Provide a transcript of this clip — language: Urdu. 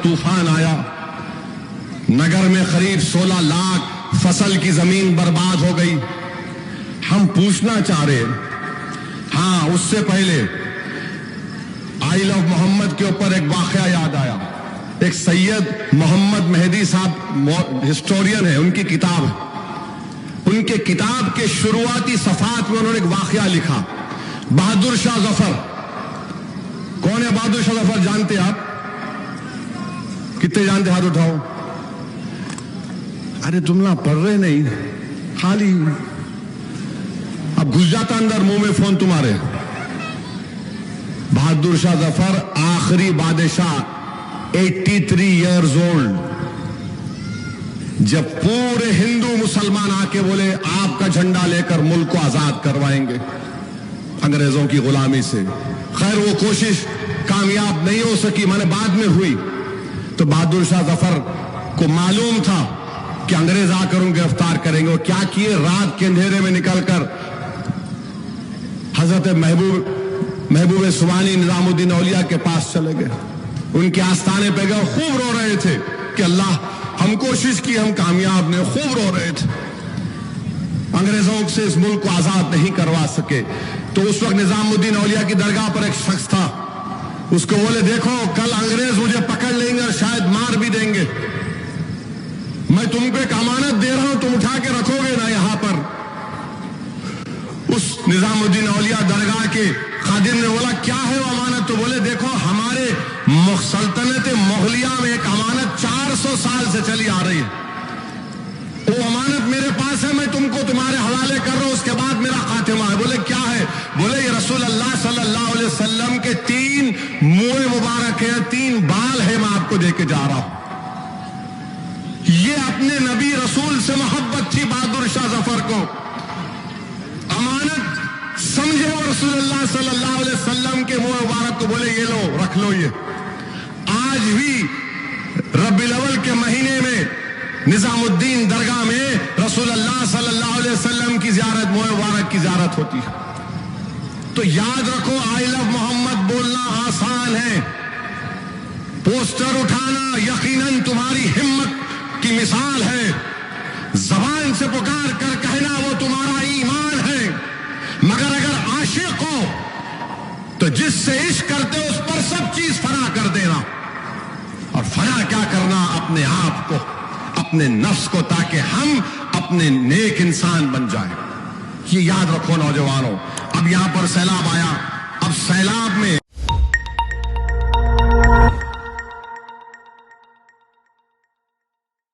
طوفان آیا، نگر میں قریب 16 لاکھ فصل کی زمین برباد ہو گئی۔ ہم پوچھنا چاہ رہے، ہاں اس سے پہلے آئی لو محمد کے اوپر ایک واقعہ یاد آیا۔ ایک سید محمد مہدی صاحب ہسٹورین ہے، ان کی کتاب ہے، ان کے کتاب کے شروعاتی صفحات میں انہوں نے ایک واقعہ لکھا۔ بہادر شاہ ظفر، کون ہے بہادر شاہ ظفر؟ جانتے آپ؟ کتنے جانتے؟ ہاتھ اٹھاؤ۔ ارے تم نہ پڑھ رہے نہیں، خالی اب گھس جاتا اندر منہ میں فون تمہارے۔ بہادر شاہ ظفر آخری بادشاہ، 83 ایئرز اولڈ، جب پورے ہندو مسلمان آ کے بولے آپ کا جھنڈا لے کر ملک کو آزاد کروائیں گے انگریزوں کی غلامی سے۔ خیر وہ کوشش کامیاب نہیں ہو سکی، میں نے بعد میں ہوئی، تو بہادر شاہ ظفر کو معلوم تھا کہ انگریز آ کر ان گرفتار کریں گے۔ وہ کیا کیے، رات کے اندھیرے میں نکل کر حضرت محبوب سبحانی نظام الدین اولیاء کے پاس چلے گئے، ان کے آستانے پہ گئے، خوب رو رہے تھے کہ اللہ ہم کوشش کی، ہم کامیاب نہیں، خوب رو رہے تھے، انگریزوں سے اس ملک کو آزاد نہیں کروا سکے۔ تو اس وقت نظام الدین اولیاء کی درگاہ پر ایک شخص تھا، اس کو بولے دیکھو کل انگریز مجھے پکڑ لیں گے اور شاید مار بھی دیں گے، میں تم کو ایک امانت دے رہا ہوں، تم اٹھا کے رکھو گے نا یہاں پر۔ اس نظام الدین اولیاء درگاہ کے خادم نے بولا کیا ہے وہ امانت؟ تو بولے دیکھو ہمارے سلطنت مغلیہ میں ایک امانت 400 سال سے چلی آ رہی ہے، وہ امانت میرے پاس ہے، میں تم کو تمہارے حوالے کر رہا ہوں، اس کے بعد میرا خاتمہ ہے۔ بولے کیا ہے؟ بولے یہ رسول اللہ صلی اللہ علیہ وسلم کے 3 منہ مبارک ہیں، 3 بال ہے، میں آپ کو دے کے جا رہا ہوں۔ یہ اپنے نبی رسول سے محبت تھی بہادر شاہ ظفر کو، امانت سمجھے وہ رسول اللہ صلی اللہ علیہ وسلم کے منہ مبارک کو، بولے یہ لو رکھ لو۔ یہ آج بھی ربیع الاول کے مہینے میں نظام الدین درگاہ میں رسول اللہ صلی اللہ علیہ وسلم کی زیارت، منہ مبارک کی زیارت ہوتی ہے۔ تو یاد رکھو آئی لو محمد بولنا آسان ہے، پوسٹر اٹھانا یقیناً تمہاری ہمت کی مثال ہے، زبان سے پکار کر کہنا وہ تمہارا ایمان ہے، مگر اگر عاشق ہو تو جس سے عشق کرتے ہو اس پر سب چیز فنا کر دینا، اور فنا کیا کرنا؟ اپنے آپ کو، اپنے نفس کو، تاکہ ہم اپنے نیک انسان بن جائیں۔ یہ یاد رکھو نوجوانوں۔ اب یہاں پر سیلاب آیا، اب سیلاب میں